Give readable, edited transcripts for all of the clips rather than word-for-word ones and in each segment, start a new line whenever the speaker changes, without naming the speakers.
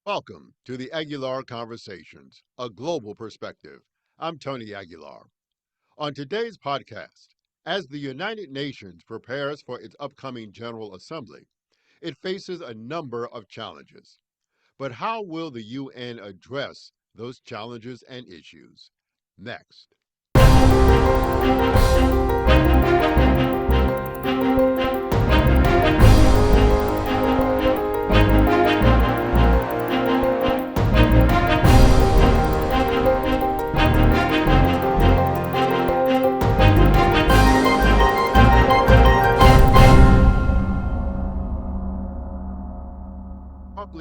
Welcome to the Aguilar Conversations, a global perspective. I'm Tony Aguilar. On today's podcast, as the United Nations prepares for its upcoming General Assembly, it faces a number of challenges. But how will the UN address those challenges and issues? Next.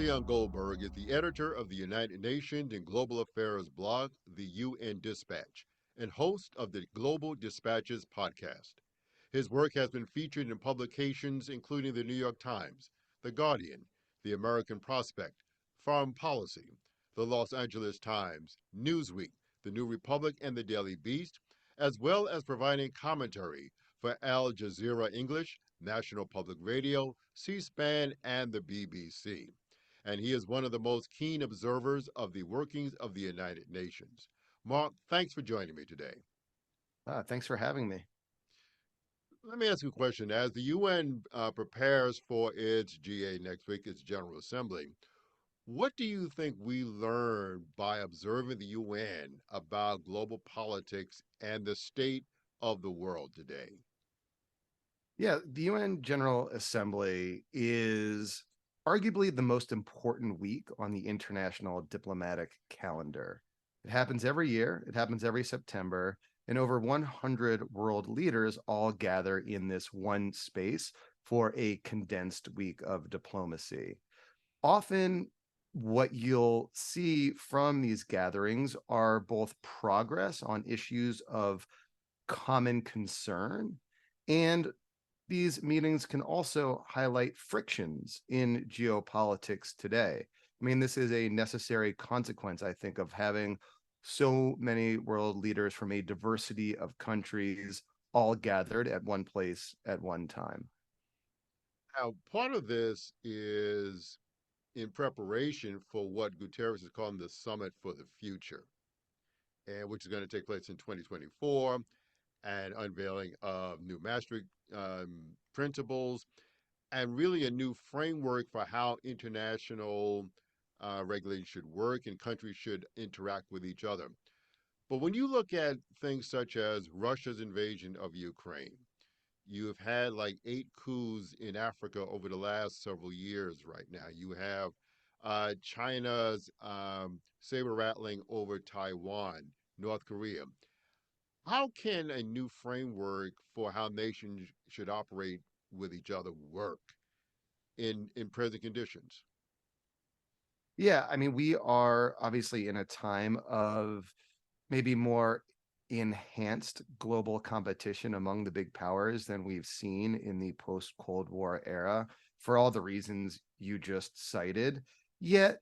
Mark Goldberg is the editor of the United Nations and Global Affairs blog, The UN Dispatch, and host of the Global Dispatches podcast. His work has been featured in publications including the New York Times, The Guardian, The American Prospect, Foreign Policy, The Los Angeles Times, Newsweek, The New Republic, and The Daily Beast, as well as providing commentary for Al Jazeera English, National Public Radio, C-SPAN, and the BBC. And he is one of the most keen observers of the workings of the United Nations. Mark, thanks for joining me today.
Thanks for having me.
Let me ask you a question. As the UN prepares for its GA next week, its General Assembly, what do you think we learn by observing the UN about global politics and the state of the world today?
Yeah, the UN General Assembly is arguably the most important week on the international diplomatic calendar. It happens every year, it happens every September, and over 100 world leaders all gather in this one space for a condensed week of diplomacy. Often, what you'll see from these gatherings are both progress on issues of common concern, and these meetings can also highlight frictions in geopolitics today. I mean, this is a necessary consequence, I think, of having so many world leaders from a diversity of countries all gathered at one place at one time.
Now, part of this is in preparation for what Guterres is calling the Summit for the Future, and which is going to take place in 2024, and unveiling of new Maastricht principles, and really a new framework for how international regulation should work and countries should interact with each other. But when you look at things such as Russia's invasion of Ukraine, you've had like 8 coups in Africa over the last several years right now. You have China's saber rattling over Taiwan, North Korea. How can a new framework for how nations should operate with each other work in present conditions?
Yeah, I mean, we are obviously in a time of maybe more enhanced global competition among the big powers than we've seen in the post-Cold War era for all the reasons you just cited. Yet,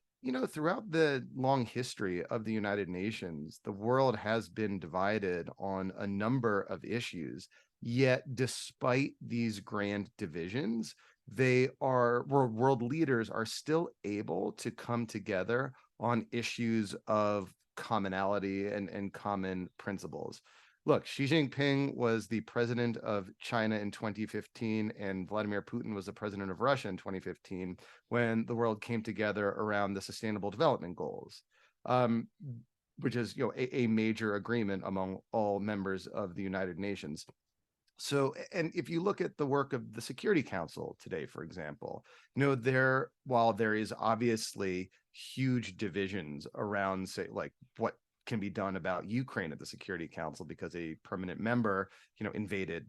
throughout the long history of the United Nations, the world has been divided on a number of issues. Yet, despite these grand divisions, world leaders are still able to come together on issues of commonality and common principles. Look, Xi Jinping was the president of China in 2015, and Vladimir Putin was the president of Russia in 2015 when the world came together around the Sustainable Development Goals, which is a major agreement among all members of the United Nations. So, and if you look at the work of the Security Council today, for example, while there is obviously huge divisions around, say, like what can be done about Ukraine at the Security Council because a permanent member, invaded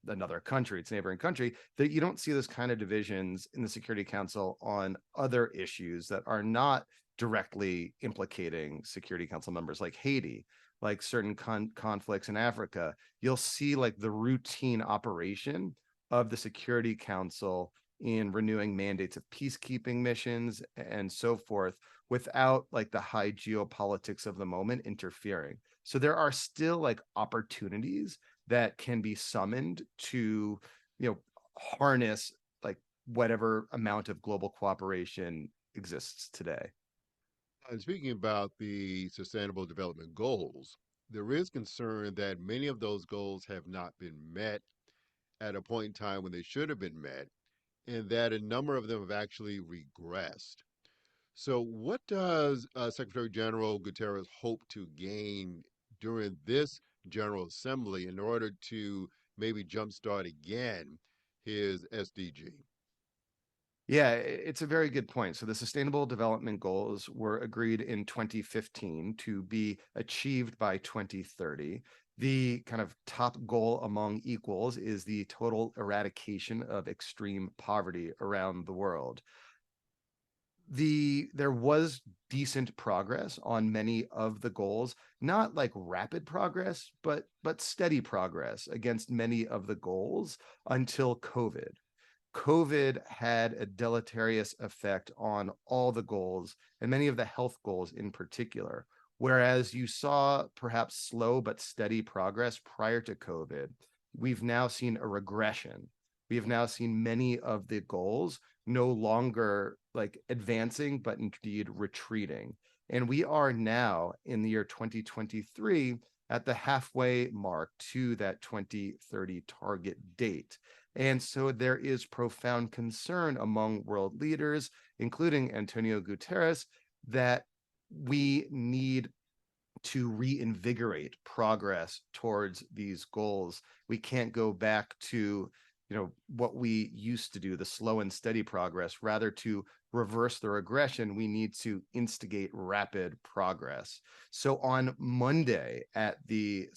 another country, its neighboring country, that you don't see those kind of divisions in the Security Council on other issues that are not directly implicating Security Council members like Haiti, like certain conflicts in Africa. You'll see like the routine operation of the Security Council in renewing mandates of peacekeeping missions and so forth without like the high geopolitics of the moment interfering. So there are still like opportunities that can be summoned to, harness like whatever amount of global cooperation exists today.
And speaking about the Sustainable Development Goals, there is concern that many of those goals have not been met at a point in time when they should have been met, and that a number of them have actually regressed. So, what does Secretary General Guterres hope to gain during this General Assembly in order to maybe jumpstart again his SDG?
Yeah, it's a very good point. So the Sustainable Development Goals were agreed in 2015 to be achieved by 2030. The kind of top goal among equals is the total eradication of extreme poverty around the world. There was decent progress on many of the goals, not like rapid progress, but steady progress against many of the goals until COVID had a deleterious effect on all the goals and many of the health goals in particular. Whereas you saw perhaps slow but steady progress prior to COVID, we've now seen a regression. We have now seen many of the goals no longer like advancing, but indeed retreating. And we are now in the year 2023 at the halfway mark to that 2030 target date. And so there is profound concern among world leaders, including Antonio Guterres, that we need to reinvigorate progress towards these goals. We can't go back to what we used to do, the slow and steady progress. Rather, to reverse the regression, we need to instigate rapid progress. So on Monday at the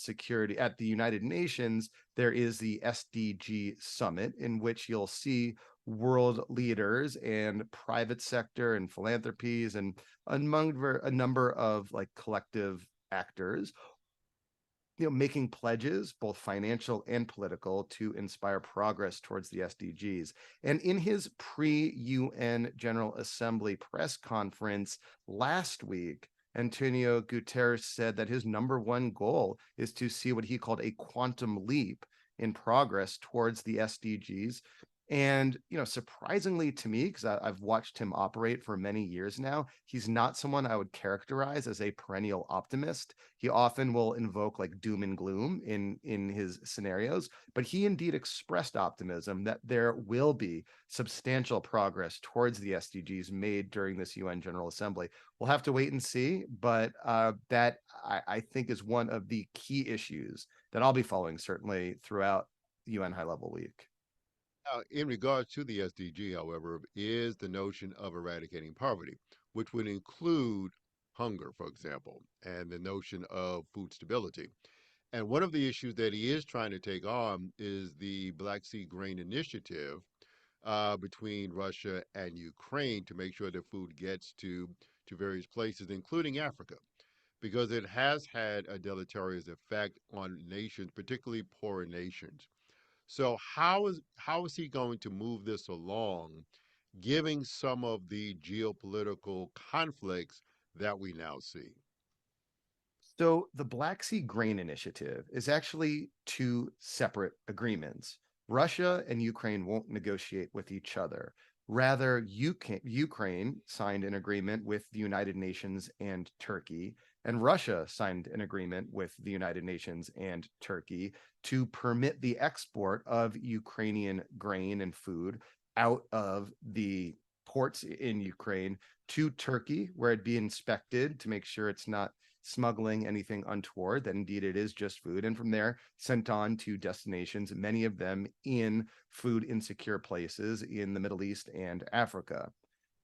United Nations, there is the SDG summit in which you'll see world leaders and private sector and philanthropies and among a number of like collective actors making pledges, both financial and political, to inspire progress towards the SDGs. And in his pre-UN General Assembly press conference last week, Antonio Guterres said that his number one goal is to see what he called a quantum leap in progress towards the SDGs. And, surprisingly to me, because I've watched him operate for many years now, he's not someone I would characterize as a perennial optimist. He often will invoke like doom and gloom in his scenarios, but he indeed expressed optimism that there will be substantial progress towards the SDGs made during this UN General Assembly. We'll have to wait and see, but that I think is one of the key issues that I'll be following certainly throughout UN High Level Week.
In regards to the SDG, however, is the notion of eradicating poverty, which would include hunger, for example, and the notion of food stability. And one of the issues that he is trying to take on is the Black Sea Grain Initiative between Russia and Ukraine to make sure that food gets to various places, including Africa, because it has had a deleterious effect on nations, particularly poorer nations. So how is he going to move this along, given some of the geopolitical conflicts that we now see?
So the Black Sea Grain Initiative is actually two separate agreements. Russia and Ukraine won't negotiate with each other. Rather, Ukraine signed an agreement with the United Nations and Turkey, and Russia signed an agreement with the United Nations and Turkey to permit the export of Ukrainian grain and food out of the ports in Ukraine to Turkey, where it'd be inspected to make sure it's not smuggling anything untoward, that indeed it is just food, and from there sent on to destinations, many of them in food insecure places in the Middle East and Africa.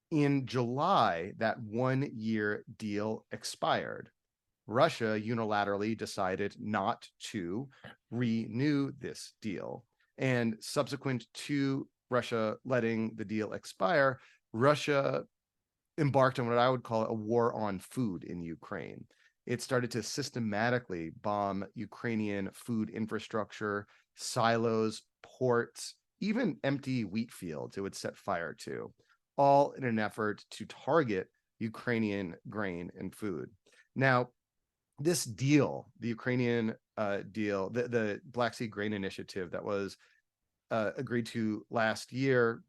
In July, that 1 year deal expired. Russia unilaterally decided not to renew this deal. And subsequent to Russia letting the deal expire, Russia embarked on what I would call a war on food in Ukraine. It started to systematically bomb Ukrainian food infrastructure, silos, ports, even empty wheat fields it would set fire to, all in an effort to target Ukrainian grain and food. Now, this deal, the Ukrainian deal, the Black Sea Grain Initiative that was agreed to last year,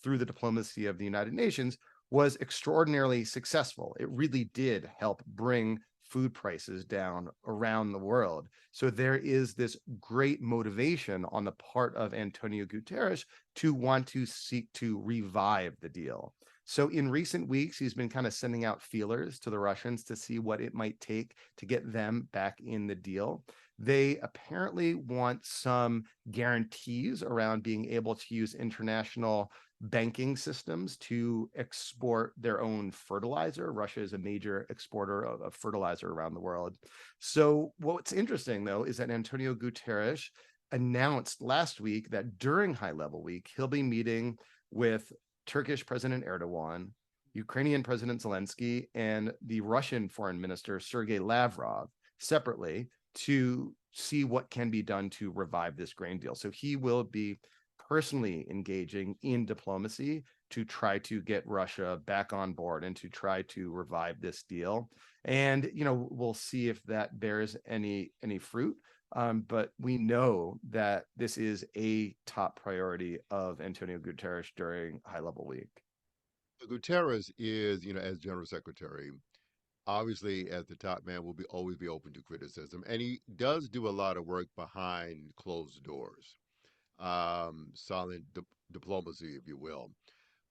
through the diplomacy of the United Nations, was extraordinarily successful. It really did help bring food prices down around the world. So there is this great motivation on the part of Antonio Guterres to want to seek to revive the deal. So in recent weeks, he's been kind of sending out feelers to the Russians to see what it might take to get them back in the deal. They apparently want some guarantees around being able to use international banking systems to export their own fertilizer. Russia is a major exporter of fertilizer around the world. So, what's interesting, though, is that Antonio Guterres announced last week that during high level week, he'll be meeting with Turkish President Erdogan, Ukrainian President Zelensky, and the Russian Foreign Minister Sergei Lavrov separately to see what can be done to revive this grain deal. So he will be personally engaging in diplomacy to try to get Russia back on board and to try to revive this deal. And we'll see if that bears any fruit. But we know that this is a top priority of Antonio Guterres during High Level Week.
Guterres is, as General Secretary, obviously as the top man will be always be open to criticism, and he does do a lot of work behind closed doors, silent diplomacy, if you will.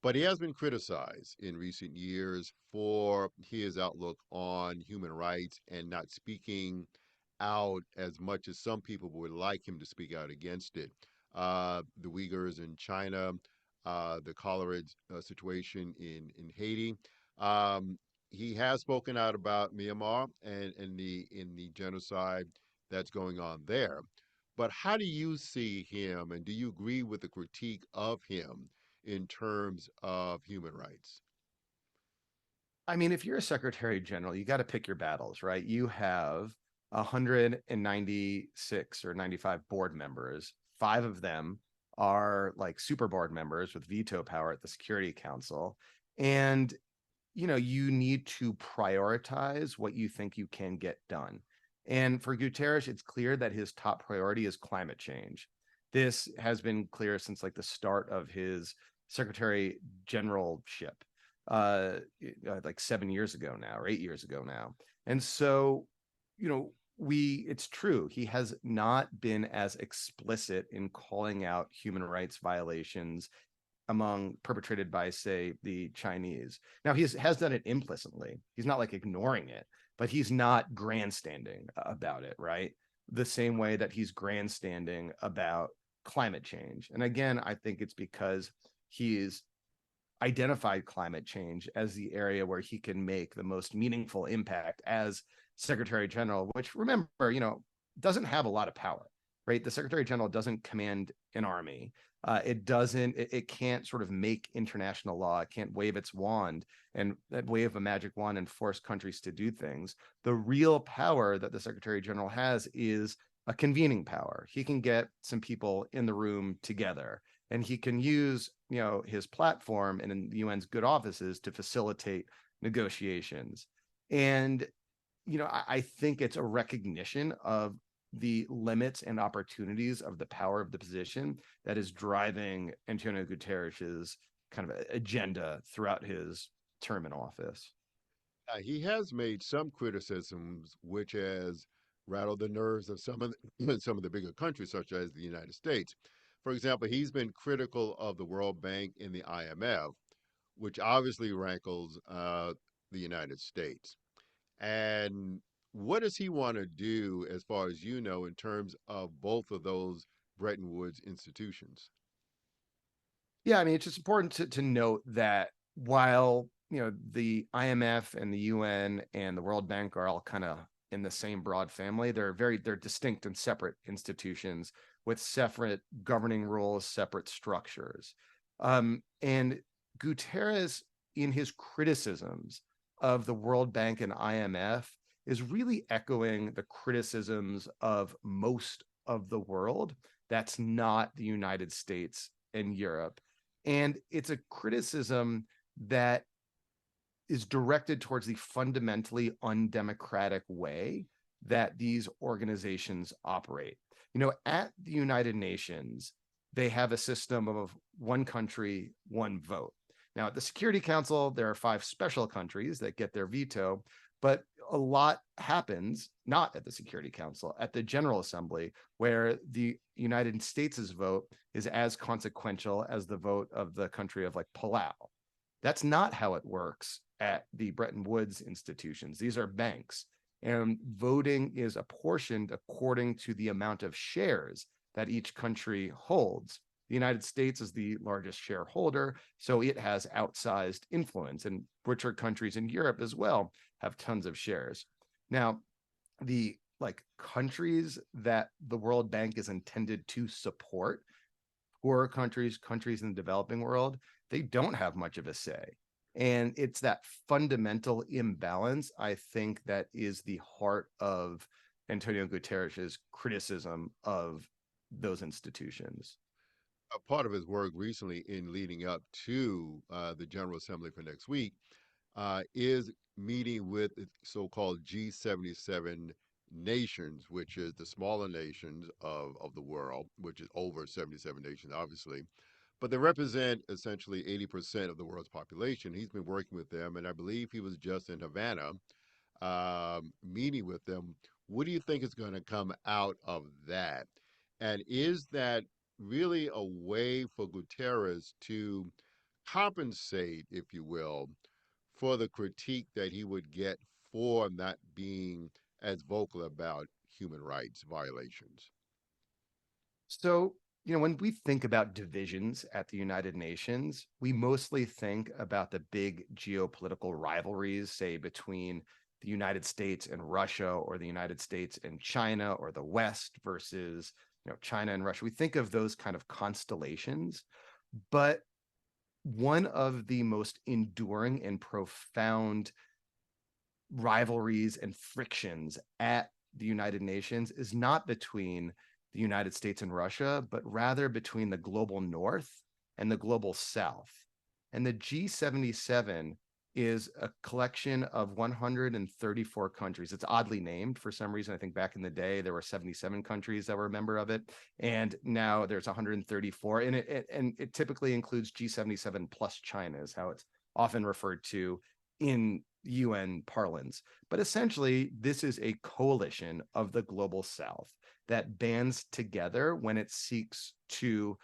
But he has been criticized in recent years for his outlook on human rights and not speaking out as much as some people would like him to speak out against it. The Uyghurs in China, the cholera situation in Haiti. Um, he has spoken out about Myanmar and the genocide that's going on there. But how do you see him, and do you agree with the critique of him in terms of human rights?
I mean, if you're a secretary general, you got to pick your battles, right? You have 196 or 95 board members. Five of them are like super board members with veto power at the Security Council. And, you need to prioritize what you think you can get done. And for Guterres, it's clear that his top priority is climate change. This has been clear since like the start of his secretary generalship uh like 7 years ago now or 8 years ago now. And so, it's true, he has not been as explicit in calling out human rights violations among perpetrated by, say, the Chinese. Now has done it implicitly. He's not like ignoring it, but he's not grandstanding about it, right? The same way that he's grandstanding about climate change. And again, I think it's because he's identified climate change as the area where he can make the most meaningful impact as Secretary General, which, remember, doesn't have a lot of power, right? The Secretary General doesn't command an army. It can't sort of make international law. It can't wave its wand and wave a magic wand and force countries to do things. The real power that the Secretary General has is a convening power. He can get some people in the room together, and he can use his platform and in the UN's good offices to facilitate negotiations. And I think it's a recognition of the limits and opportunities of the power of the position that is driving Antonio Guterres's kind of agenda throughout his term in office.
He has made some criticisms which has rattled the nerves of some of some of the bigger countries, such as the United States. For example, he's been critical of the World Bank and the IMF, which obviously rankles the United States. And what does he want to do, as far as you know, in terms of both of those Bretton Woods institutions?
Yeah, I mean, it's just important to note that while the IMF and the UN and the World Bank are all kind of in the same broad family, they're distinct and separate institutions with separate governing rules, separate structures. And Guterres, in his criticisms of the World Bank and IMF, is really echoing the criticisms of most of the world that's not the United States and Europe. And it's a criticism that is directed towards the fundamentally undemocratic way that these organizations operate. At the United Nations, they have a system of one country, one vote. Now, at the Security Council, there are five special countries that get their veto, but a lot happens not at the Security Council, at the General Assembly, where the United States' vote is as consequential as the vote of the country of like Palau. That's not how it works at the Bretton Woods institutions. These are banks, and voting is apportioned according to the amount of shares that each country holds. The United States is the largest shareholder, so it has outsized influence, and richer countries in Europe as well have tons of shares. Now, the like countries that the World Bank is intended to support, poorer countries, countries in the developing world, they don't have much of a say. And it's that fundamental imbalance, I think, that is the heart of Antonio Guterres' criticism of those institutions.
A part of his work recently in leading up to the General Assembly for next week is meeting with the so-called G77 nations, which is the smaller nations of the world, which is over 77 nations, obviously. But they represent essentially 80% of the world's population. He's been working with them, and I believe he was just in Havana meeting with them. What do you think is going to come out of that? And is that really a way for Guterres to compensate, if you will, for the critique that he would get for not being as vocal about human rights violations?
So, when we think about divisions at the United Nations, we mostly think about the big geopolitical rivalries, say between the United States and Russia, or the United States and China, or the West versus, China and Russia. We think of those kind of constellations, but one of the most enduring and profound rivalries and frictions at the United Nations is not between the United States and Russia, but rather between the global North and the global South. And the G77 is a collection of 134 countries. It's oddly named for some reason. I think back in the day there were 77 countries that were a member of it, and now there's 134. And it typically includes G77 plus China, is how it's often referred to in UN parlance. But essentially, this is a coalition of the global South that bands together when it seeks to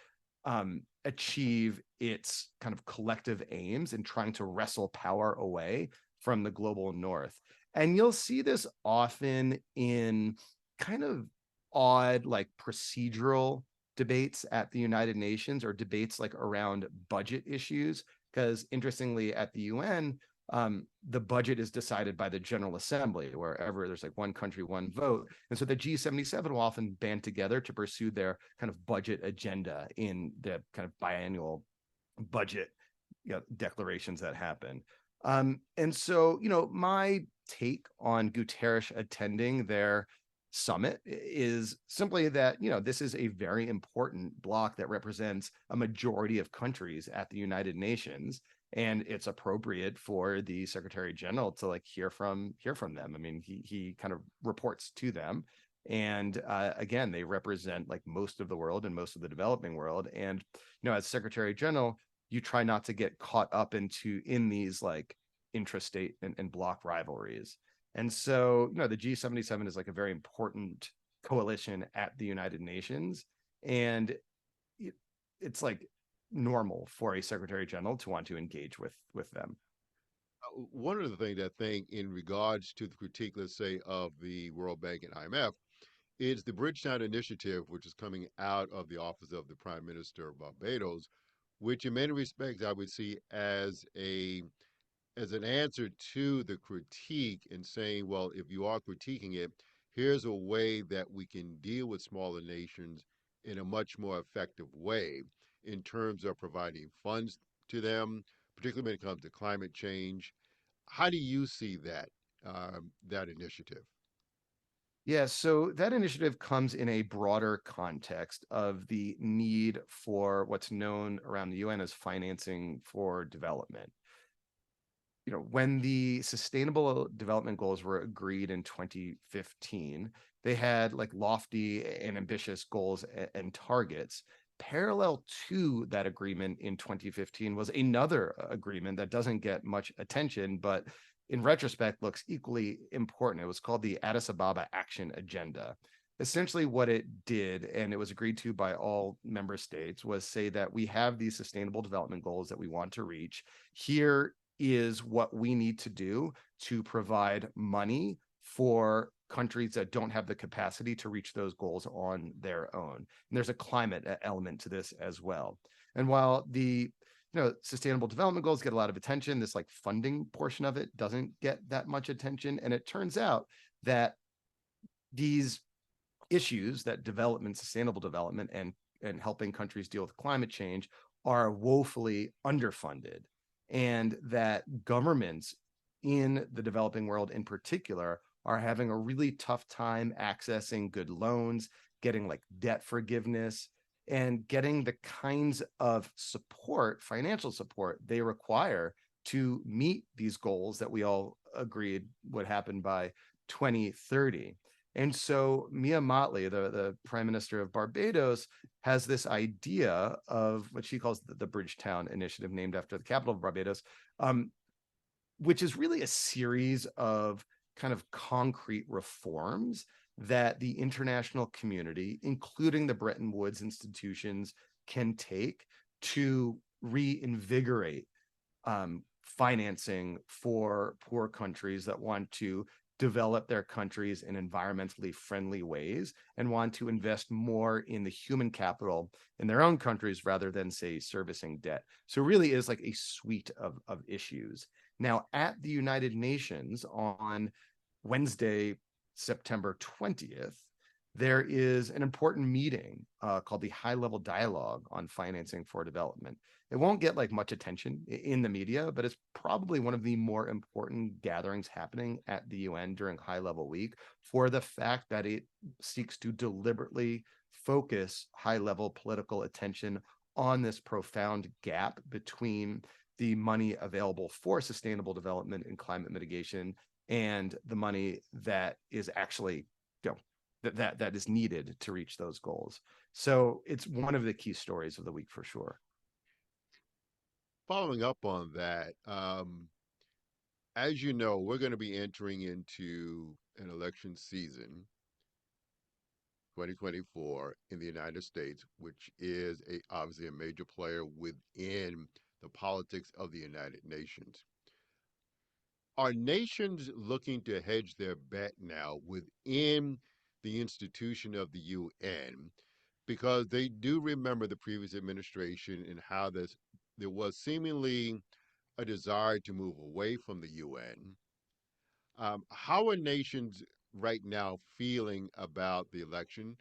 achieve its kind of collective aims in trying to wrestle power away from the global North. And you'll see this often in kind of odd, like procedural debates at the United Nations, or debates like around budget issues. Because interestingly, at the UN, the budget is decided by the General Assembly, wherever there's like one country, one vote. And so the G77 will often band together to pursue their kind of budget agenda in the kind of biannual budget declarations that happen. And so, my take on Guterres attending their summit is simply that, this is a very important bloc that represents a majority of countries at the United Nations, and it's appropriate for the Secretary General to like hear from them. I mean, he kind of reports to them, and again, they represent like most of the world and most of the developing world. And as Secretary General, you try not to get caught up in these like intrastate and block rivalries. And so, the G77 is like a very important coalition at the United Nations, and it's like normal for a Secretary General to want to engage with them.
One of the things I think, in regards to the critique, let's say, of the World Bank and IMF, is the Bridgetown Initiative, which is coming out of the office of the Prime Minister of Barbados, which in many respects I would see as an answer to the critique, and saying, well, if you are critiquing it, here's a way that we can deal with smaller nations in a much more effective way in terms of providing funds to them, particularly when it comes to climate change. How do you see that initiative?
Yeah, so that initiative comes in a broader context of the need for what's known around the UN as financing for development. When the Sustainable Development Goals were agreed in 2015, they had like lofty and ambitious goals and targets. parallel to that agreement in 2015 was another agreement that doesn't get much attention, but in retrospect looks equally important. It was called the Addis Ababa Action Agenda. Essentially, what it did, and it was agreed to by all member states, was say that we have these sustainable development goals that we want to reach. Here is what we need to do to provide money for countries that don't have the capacity to reach those goals on their own. And there's a climate element to this as well. And while the sustainable development goals get a lot of attention, this like funding portion of it doesn't get that much attention. And it turns out that these issues, that development, sustainable development, and helping countries deal with climate change are woefully underfunded, and that governments in the developing world in particular are having a really tough time accessing good loans, getting like debt forgiveness, and getting the kinds of support, financial support they require to meet these goals that we all agreed would happen by 2030. And so Mia Mottley, the prime minister of Barbados, has this idea of what she calls the Bridgetown Initiative, named after the capital of Barbados, which is really a series of kind of concrete reforms that the international community, including the Bretton Woods institutions, can take to reinvigorate financing for poor countries that want to develop their countries in environmentally friendly ways and want to invest more in the human capital in their own countries rather than, say, servicing debt. So it really is like a suite of issues. Now, at the United Nations on Wednesday, September 20th, there is an important meeting called the High Level Dialogue on Financing for Development. It won't get like much attention in the media, but it's probably one of the more important gatherings happening at the UN during High Level Week, for the fact that it seeks to deliberately focus high level political attention on this profound gap between the money available for sustainable development and climate mitigation and the money that is actually, that is needed to reach those goals. So it's one of the key stories of the week for sure.
Following up on that, as you know, we're going to be entering into an election season, 2024, in the United States, which is obviously a major player within the politics of the United Nations. Are nations looking to hedge their bet now within the institution of the UN? Because they do remember the previous administration and how there was seemingly a desire to move away from the UN. How are nations right now feeling about the election?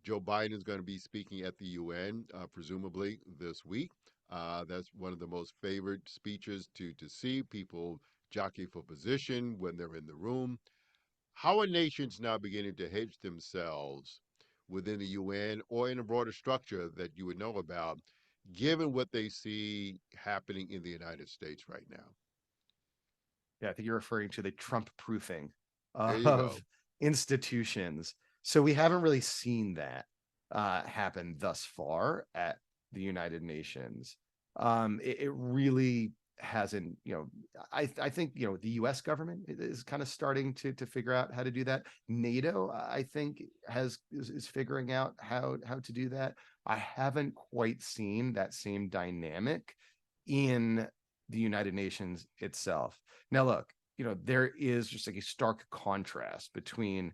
Joe Biden is going to be speaking at the UN, presumably this week. That's one of the most favored speeches to see. People jockey for position when they're in the room. How are nations now beginning to hedge themselves within the UN or in a broader structure that you would know about, given what they see happening in the United States right now?
Yeah, I think you're referring to the Trump proofing
There you
of
go.
institutions. So we haven't really seen that happen thus far at the United Nations. It really hasn't, I think, the US government is kind of starting to figure out how to do that. NATO, I think, is figuring out how to do that. I haven't quite seen that same dynamic in the United Nations itself. Now, look, there is just like a stark contrast between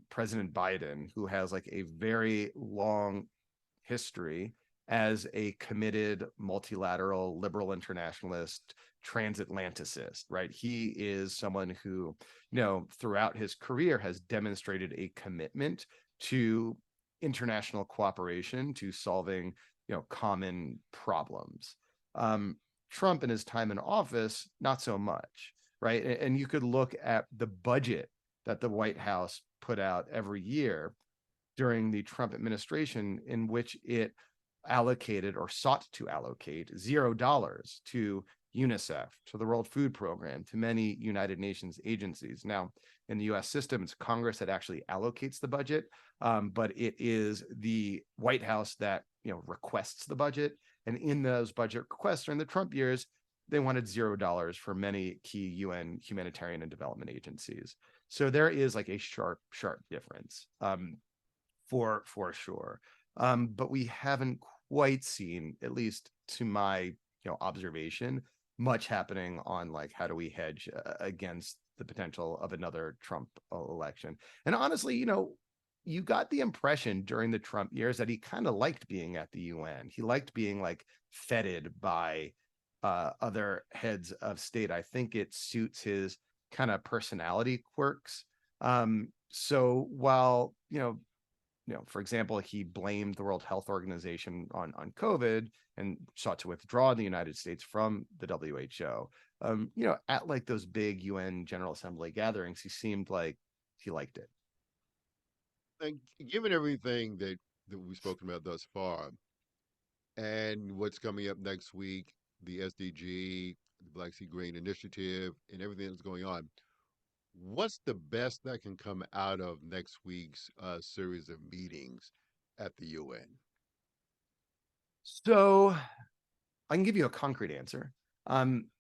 President Biden, who has like a very long history as a committed multilateral liberal internationalist transatlanticist, right? He is someone who, throughout his career has demonstrated a commitment to international cooperation, to solving, common problems. Trump in his time in office, not so much, right? And you could look at the budget that the White House put out every year during the Trump administration, in which it allocated or sought to allocate $0 to UNICEF, to the World Food Program, to many United Nations agencies. Now, in the US system, it's Congress that actually allocates the budget, but it is the White House that requests the budget, and in those budget requests during the Trump years, they wanted $0 for many key UN humanitarian and development agencies. So there is like a sharp difference, for sure. But we haven't quite seen, at least to my observation, much happening on like how do we hedge against the potential of another Trump election. And honestly, you got the impression during the Trump years that he kind of liked being at the UN. He liked being like feted by other heads of state. I think it suits his kind of personality quirks. So while for example, he blamed the World Health Organization on COVID and sought to withdraw the United States from the WHO. At like those big UN General Assembly gatherings, he seemed like he liked it.
And given everything that we've spoken about thus far, and what's coming up next week, the SDG, the Black Sea Grain Initiative, and everything that's going on, what's the best that can come out of next week's series of meetings at the UN?
So I can give you a concrete answer.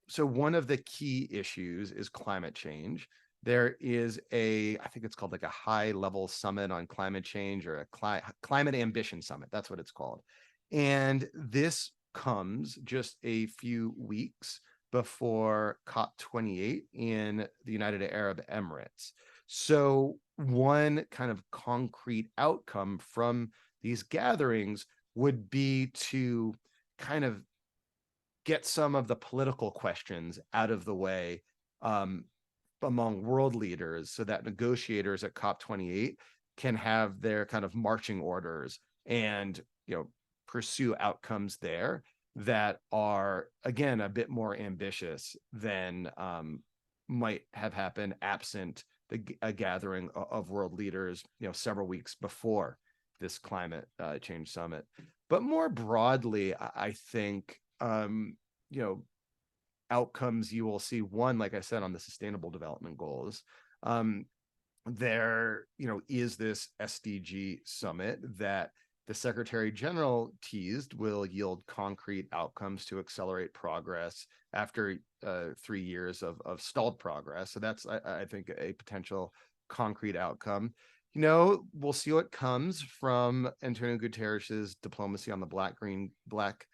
So one of the key issues is climate change. There is I think it's called like a high level summit on climate change, or a climate ambition summit. That's what it's called. And this comes just a few weeks before COP28 in the United Arab Emirates. So one kind of concrete outcome from these gatherings would be to kind of get some of the political questions out of the way, among world leaders, so that negotiators at COP28 can have their kind of marching orders and pursue outcomes there that are again a bit more ambitious than might have happened absent a gathering of world leaders several weeks before this climate change summit. But more broadly, I think outcomes you will see, one, like I said, on the sustainable development goals. There is this SDG summit that the Secretary General teased will yield concrete outcomes to accelerate progress after 3 years of stalled progress. So that's, I think, a potential concrete outcome. We'll see what comes from Antonio Guterres's diplomacy on the Black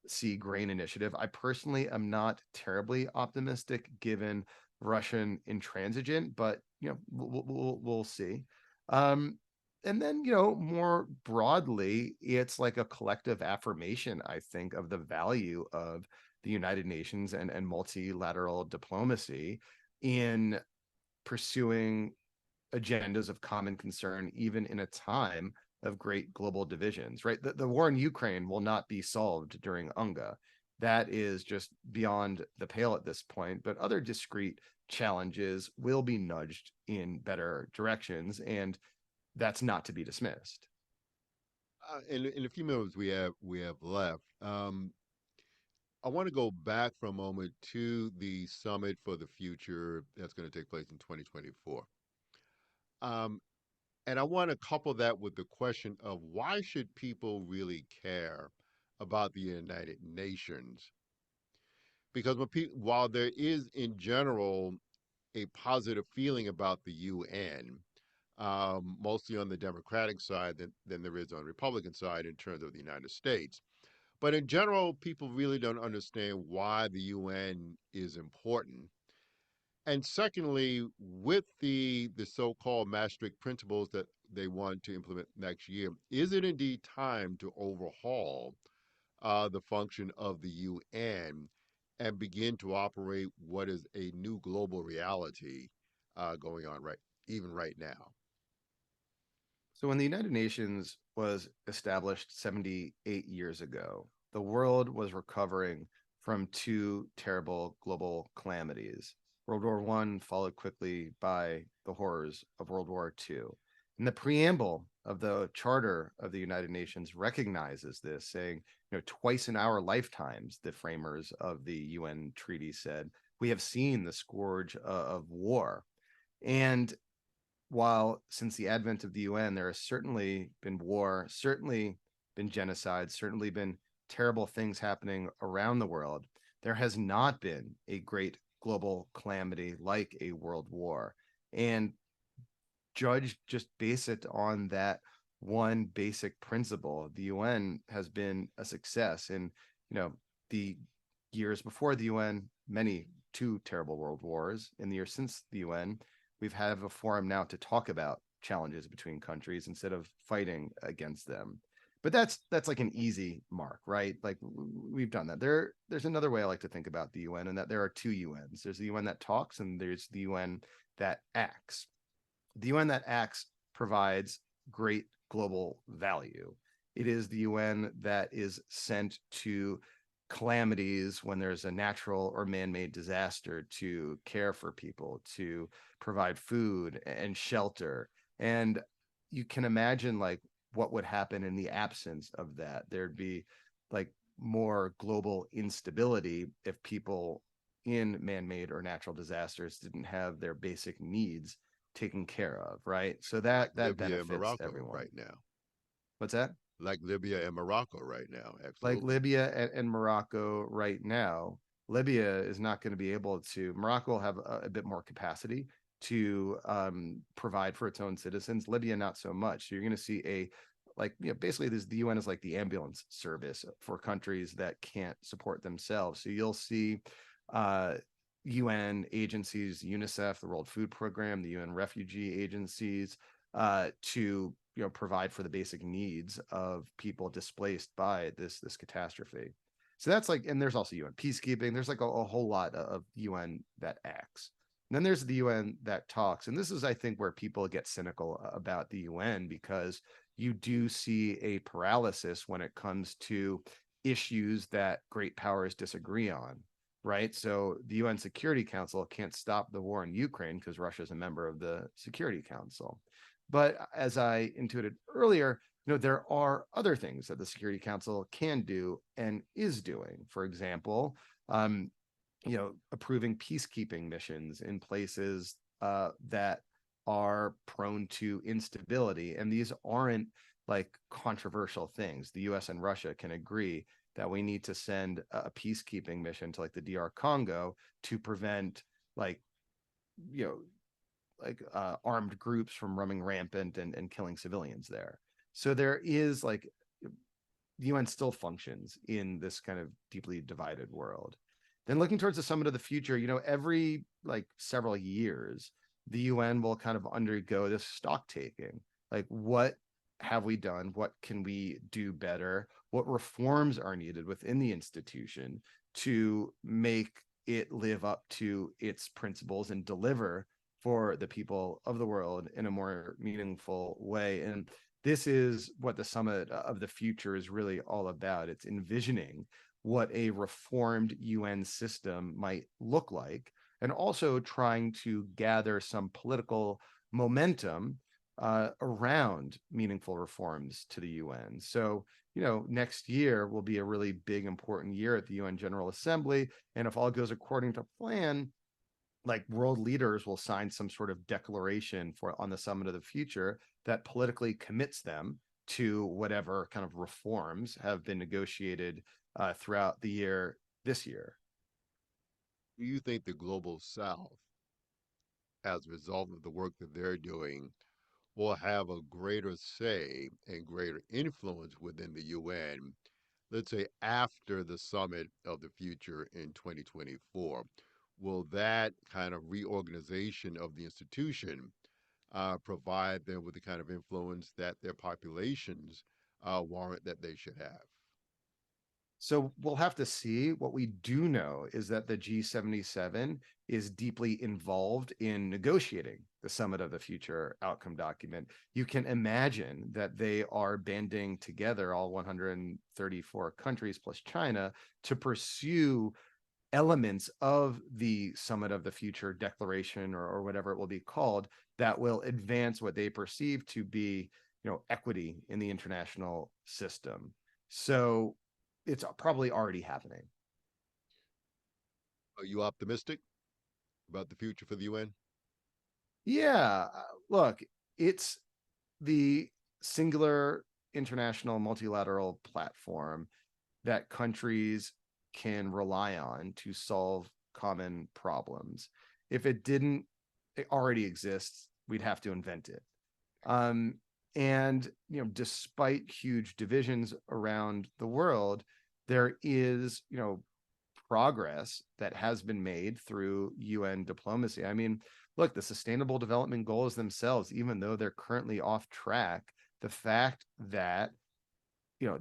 Sea Grain Initiative. I personally am not terribly optimistic given Russian intransigent, but we'll see. And then more broadly, it's like a collective affirmation, I think, of the value of the United Nations and multilateral diplomacy in pursuing agendas of common concern, even in a time of great global divisions, right? The war in Ukraine will not be solved during UNGA. That is just beyond the pale at this point, but other discrete challenges will be nudged in better directions, and that's not to be dismissed.
In a few minutes we have left, I want to go back for a moment to the summit for the future that's going to take place in 2024. Um, and I want to couple that with the question of why should people really care about the United Nations? Because while there is in general a positive feeling about the UN, mostly on the Democratic side than there is on the Republican side in terms of the United States. But in general, people really don't understand why the UN is important. And secondly, with the so-called Maastricht principles that they want to implement next year, is it indeed time to overhaul the function of the UN and begin to operate what is a new global reality going on even right now?
So when the United Nations was established 78 years ago, the world was recovering from two terrible global calamities. World War I followed quickly by the horrors of World War II. And the preamble of the Charter of the United Nations recognizes this, saying, twice in our lifetimes, the framers of the UN treaty said, we have seen the scourge of war. And while since the advent of the UN, there has certainly been war, certainly been genocide, certainly been terrible things happening around the world. There has not been a great global calamity like a world war. And judge just base it on that one basic principle. The UN has been a success. And, the years before the UN, many two terrible world wars. In the years since the UN, we've had a forum now to talk about challenges between countries instead of fighting against them. But that's like an easy mark, right? Like we've done that. There's another way I like to think about the UN, and that there are two UNs. There's the UN that talks, and there's the UN that acts. The UN that acts provides great global value. It is the UN that is sent to calamities when there's a natural or man-made disaster to care for people, to provide food and shelter. And you can imagine like what would happen in the absence of that. There'd be like more global instability if people in man-made or natural disasters didn't have their basic needs taken care of, right? So
Like
that
Libya and
benefits
Morocco
everyone.
right now.
What's that?
Like Libya and Morocco right now.
Like
Absolutely.
Libya and Morocco right now. Libya is not going to be able to. Morocco will have a bit more capacity to provide for its own citizens. Libya not so much. So you're going to see basically this the UN is like the ambulance service for countries that can't support themselves. So you'll see uh, UN agencies, UNICEF, the World Food Program, the UN refugee agencies, to provide for the basic needs of people displaced by this catastrophe. So that's like, and there's also UN peacekeeping. There's like a whole lot of UN that acts. And then there's the UN that talks, and this is I think where people get cynical about the UN, because you do see a paralysis when it comes to issues that great powers disagree on, right? So the UN Security Council can't stop the war in Ukraine because Russia is a member of the Security Council. But as I intuited earlier, there are other things that the Security Council can do and is doing. For example, approving peacekeeping missions in places that are prone to instability. And these aren't like controversial things. The US and Russia can agree that we need to send a peacekeeping mission to like the DR Congo to prevent like, you know, armed groups from running rampant and killing civilians there. So there is like the UN still functions in this kind of deeply divided world. Then looking towards the summit of the future, every like several years, the UN will kind of undergo this stock taking. Like, what have we done? What can we do better? What reforms are needed within the institution to make it live up to its principles and deliver for the people of the world in a more meaningful way? And this is what the summit of the future is really all about. It's envisioning what a reformed UN system might look like, and also trying to gather some political momentum around meaningful reforms to the UN. So, next year will be a really big, important year at the UN General Assembly. And if all goes according to plan, like world leaders will sign some sort of declaration for on the summit of the future that politically commits them to whatever kind of reforms have been negotiated throughout the year this year.
Do you think the global south, as a result of the work that they're doing, will have a greater say and greater influence within the UN, let's say after the summit of the future in 2024? Will that kind of reorganization of the institution provide them with the kind of influence that their populations warrant that they should have?
So we'll have to see. What we do know is that the G77 is deeply involved in negotiating the Summit of the Future outcome document. You can imagine that they are banding together, all 134 countries plus China, to pursue elements of the Summit of the Future declaration, or whatever it will be called, that will advance what they perceive to be, equity in the international system. So it's probably already happening.
Are you optimistic about the future for the UN?
Yeah, look, it's the singular international multilateral platform that countries can rely on to solve common problems. If it didn't already exist, we'd have to invent it. Um, and despite huge divisions around the world, there is progress that has been made through UN diplomacy. I mean, look, the Sustainable Development Goals themselves, even though they're currently off track, the fact that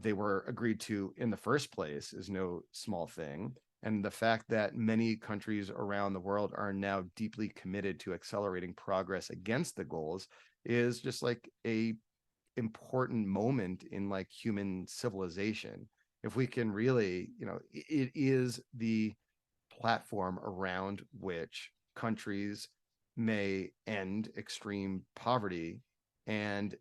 they were agreed to in the first place is no small thing. And the fact that many countries around the world are now deeply committed to accelerating progress against the goals is just like a important moment in like human civilization. If we can really, it is the platform around which countries may end extreme poverty. And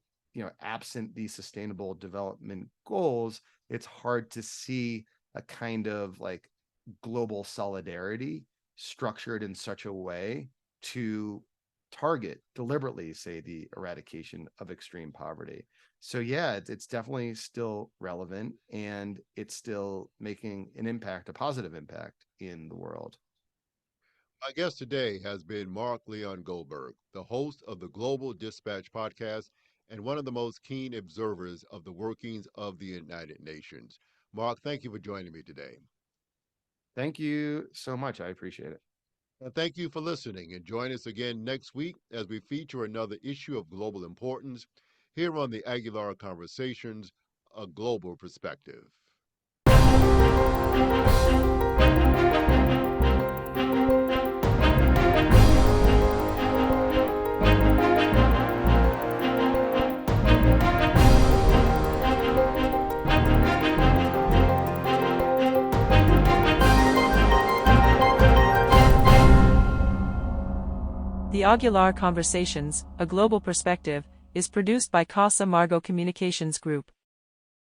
absent these sustainable development goals, it's hard to see a kind of like global solidarity structured in such a way to target deliberately, say, the eradication of extreme poverty. So yeah, it's definitely still relevant, and it's still making an impact, a positive impact in the world.
My guest today has been Mark Leon Goldberg, the host of the Global Dispatch podcast and one of the most keen observers of the workings of the United Nations. Mark, thank you for joining me today.
Thank you so much. I appreciate it.
And thank you for listening, and join us again next week as we feature another issue of global importance here on the Aguilar Conversations, a global perspective.
The Aguilar Conversations, A Global Perspective, is produced by Casa Margo Communications Group.